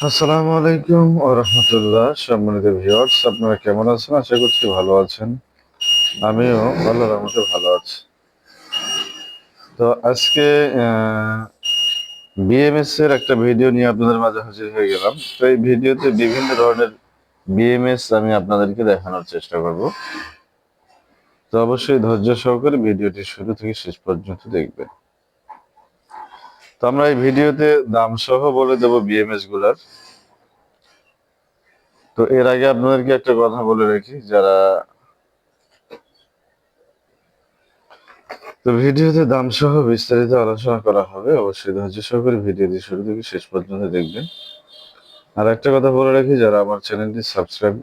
আসসালামু আলাইকুম ওয়া রাহমাতুল্লাহ। সম্মানিত ভিউয়ার্স, আপনারা কেমন আছেন? আশা করছি ভালো আছেন। আমিও আল্লাহর রহমতে ভালো আছি। তো আজকে বিএমএস এর একটা ভিডিও নিয়ে আপনাদের মাঝে হাজির হয়ে গেলাম। তো এই ভিডিওতে বিভিন্ন ধরনের বিএমএস আমি আপনাদেরকে দেখানোর চেষ্টা করব। তো অবশ্যই ধৈর্য সহকারে ভিডিওটি শুরু থেকে শেষ পর্যন্ত দেখবেন। তো আমরা এই ভিডিওতে দাম সহ বলে দেব বিএমএস গুলার। তো এর আগে আপনাদেরকে একটা কথা বলে রাখি, তো ভিডিওতে দাম সহ বিস্তারিত আলোচনা করা হবে। অবশ্যই ধৈর্য সহকারে ভিডিওটি শুরু থেকে শেষ পর্যন্ত দেখবেন। আর একটা কথা বলে রাখি, যারা আমার চ্যানেলটি সাবস্ক্রাইব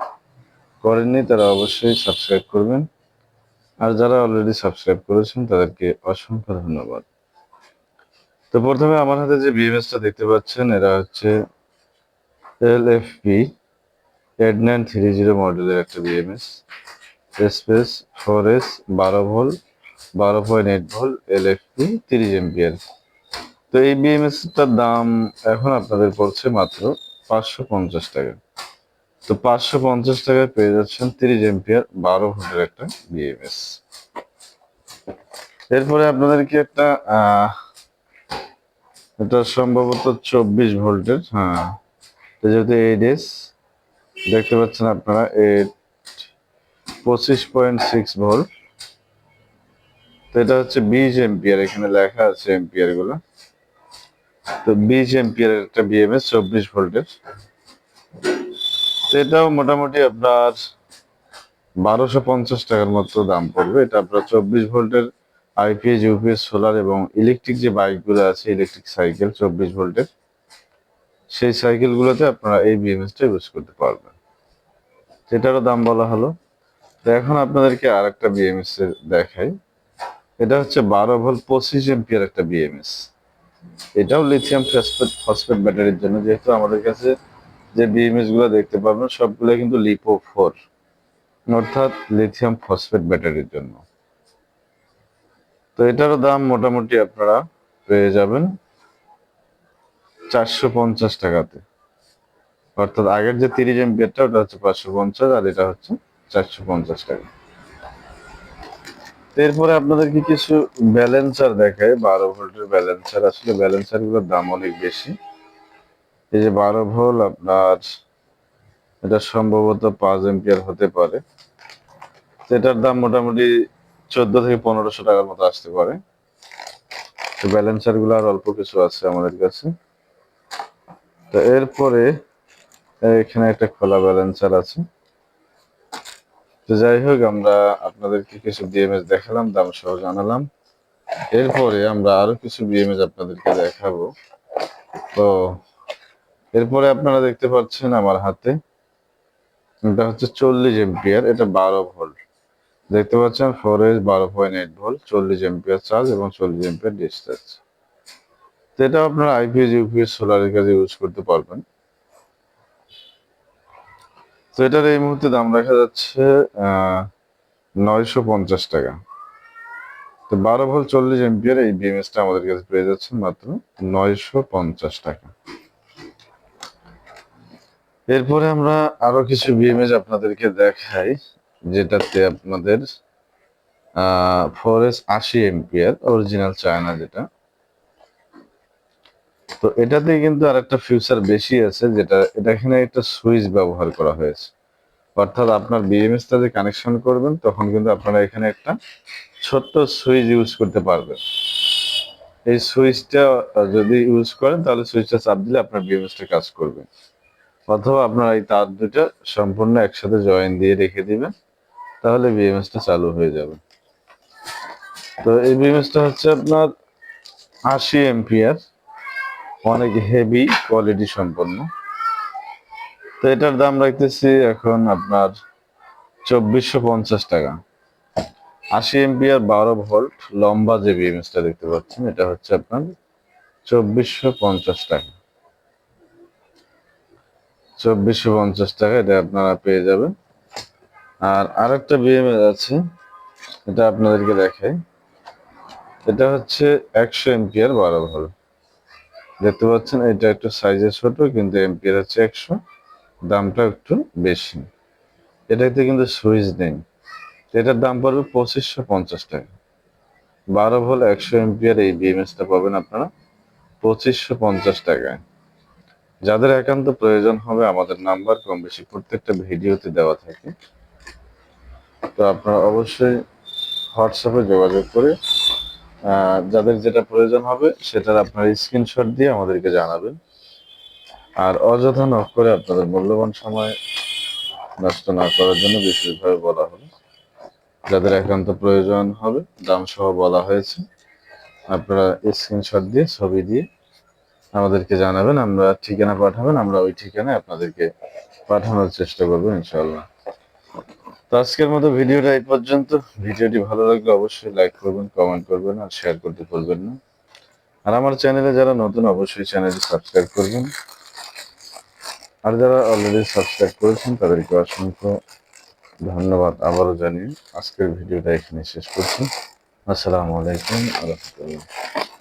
করেননি তারা অবশ্যই সাবস্ক্রাইব করবেন। আর যারা অলরেডি সাবস্ক্রাইব করেছেন তাদেরকে অসংখ্য ধন্যবাদ। তো প্রথমে আমার হাতে যে বিএমএসটা দেখতে পাচ্ছেন, এরা হচ্ছে LFP 8930 মডেলের একটা BMS space 4S 12 volt 12.8 volt LFP 30 ampere. তো এই বিএমএসটার দাম এখন আপনাদের পড়ছে মাত্র 550 টাকা। তো 550 টাকায় পেয়ে যাচ্ছেন 30 এম্পিয়ার 12 ভোল্টের একটা বিএমএস। এরপরে আপনাদেরকে এটা সম্ভবত 24 ভোল্টের, হ্যাঁ, তো যেহেতু 8S দেখতে পাচ্ছেন আপনারা, 25.6 ভোল্ট। তো এটা হচ্ছে 20 এম্পিয়ার, এখানে লেখা আছে এম্পিয়ার গুলো। তো 20 এম্পিয়ারের একটা বিএমএস 24 ভোল্টের। তো এটাও মোটামুটি আপনার 1250 টাকার মতো দাম পড়বে। এটা আপনার 24 ভোল্টের আইপিএস ইউপিএস সোলার এবং ইলেকট্রিক যে বাইকগুলো আছে, ইলেকট্রিক সাইকেল 24 ভোল্টের, সেই সাইকেলগুলোতে আপনারা এই বিএমএসটা ইউজ করতে পারবেন। সেটারও দাম বলা হলো। তো এখন আপনাদেরকে আর একটা বিএমএস এর দেখাই। এটা হচ্ছে 12 ভোল্ট 25 এম্পিয়ার একটা বিএমএস। এটাও লিথিয়াম ফসফেট ব্যাটারির জন্য, যেহেতু আমাদের কাছে যে বিএমএস গুলো দেখতে পাবেন সবগুলো কিন্তু লিপো 4, অর্থাৎ লিথিয়াম ফসফেট ব্যাটারির জন্য। তো এটারও দাম মোটামুটি আপনারা পেয়ে যাবেন 450 টাকাতে। অর্থাৎ আগের যে 30 এম্পিয়ারটা ওটা হচ্ছে 550, আর এটা হচ্ছে 450 টাকা। এরপরে আপনাদেরকে কিছু ব্যালেন্সার দেখায়, 12 ভোল্টের ব্যালেন্সার। আসলে ব্যালেন্সার গুলোর দাম অনেক বেশি। এই যে 12 ভোল্ট আপনার, এটা সম্ভবত 5 এম্পিয়ার হতে পারে। এটার দাম মোটামুটি 1400 থেকে 1500 টাকার মতো আসতে পারে। তো ব্যালেন্সার গুলো আর অল্প কিছু আছে আমাদের কাছে। তো এরপরে এখানে একটা খোলা ব্যালেন্সার আছে। তো যাই হোক, আমরা আপনাদেরকে কিছু বিএমএস দেখালাম, দাম সহ জানালাম। এরপরে আমরা আরো কিছু বিএমএস আপনাদেরকে দেখাবো। তো এরপরে আপনারা দেখতে পাচ্ছেন আমার হাতে, এটা হচ্ছে 40 এম্পিয়ার, এটা 12 ভোল্ট। দেখতে পাচ্ছেন 4S 12.8 ভোল্ট, 40 এম্পিয়ার চার্জ এবং 40 এম্পিয়ার ডিসচার্জ। তো এটা আপনারা আইপিএস ইউপিএস সোলারের কাজে ইউজ করতে পারবেন। তো এটার এই মুহূর্তে দাম রাখা যাচ্ছে 950 টাকা। তো 12 ভোল্ট 40 এম্পিয়ার এই বিএমএসটা আমাদের কাছে পেয়ে যাচ্ছে মাত্র 950 টাকা। এরপরে আমরা আরো কিছু বিএমএস আপনাদেরকে দেখাই, যেটাতে আপনাদের 4S 80 এম্পিয়ার অরিজিনাল চায়না যেটা। তো এটাতে কিন্তু আর একটা ফিউচার বেশি আছে, যেটা এখানে একটা সুইচ ব্যবহার করা হয়েছে। অর্থাৎ আপনার বিএমএসটা যে কানেকশন করবেন তখন কিন্তু আপনারা এখানে একটা ছোট্ট সুইচ ইউজ করতে পারবেন। এই সুইচটা যদি ইউজ করেন তাহলে সুইচটা চাপ দিলে আপনার বিএমএসটা কাজ করবে। অথবা আপনারা এই তার দুটো সম্পূর্ণ একসাথে জয়েন দিয়ে রেখে দিবেন, তাহলে বিএমএসটা চালু হয়ে যাবে। তো এই বিএমএসটা হচ্ছে আপনার 80 এম্পিয়ার, অনেক হেভি কোয়ালিটি সম্পন্ন। তো এটার দাম রাখতেছি এখন আপনার 2450 টাকা। 80 এম্পিয়ার 12 ভোল্ট লম্বা যে বিএমএসটা দেখতে পাচ্ছেন, এটা হচ্ছে আপনার 2450 টাকা। 2450 টাকা এটা আপনারা পেয়ে যাবেন। আর আরেকটা বিএমএস আছে, এটা আপনাদেরকে দেখাই। এটা হচ্ছে 100 এম্পিয়ার 12 ভোল্ট। দেখতে পাচ্ছেন এটা একটু সাইজে ছোট, কিন্তু এম্পিয়ার হচ্ছে 100, দামটা একটু বেশি। এটাতে কিন্তু সুইচ নেই। এটার দাম পড়বে 2550 টাকা। 12 ভোল্ট 100 এম্পিয়ার এই বিএমএসটা পাবেন আপনারা 2550 টাকায়। যাদের একান্ত প্রয়োজন হবে, আমাদের নাম্বার কম বেশি প্রত্যেকটা ভিডিওতে দেওয়া থাকে, তো আপনারা অবশ্যই হোয়াটসঅ্যাপে যোগাযোগ করে যাদের যেটা প্রয়োজন হবে সেটার আপনার স্ক্রিনশট দিয়ে আমাদেরকে জানাবেন। আর অযথা নক করে আপনাদের মূল্যবান সময় নষ্ট না করার জন্য বিশেষভাবে বলা হলো, যাদের একান্ত প্রয়োজন হবে দাম সহ বলা হয়েছে, আপনারা স্ক্রিনশট দিয়ে ছবি দিয়ে আমাদেরকে জানাবেন, আমরা ঠিকানা পাঠাবেন, আমরা ওই ঠিকানায় আপনাদেরকে পাঠানোর চেষ্টা করবো ইনশাআল্লাহ। তো আজকের মতো ভিডিওটা এই পর্যন্ত। ভিডিওটি ভালো লাগলে অবশ্যই লাইক করবেন, কমেন্ট করবেন আর শেয়ার করতে ভুলবেন না। আর আমার চ্যানেলে যারা নতুন অবশ্যই চ্যানেলটি সাবস্ক্রাইব করবেন, আর যারা অলরেডি সাবস্ক্রাইব করেছেন তাদেরকে অসংখ্য ধন্যবাদ আবারও জানিয়ে আজকের ভিডিওটা এখানে শেষ করছি। আসসালামু আলাইকুম ওয়া রাহমাতুল্লাহ।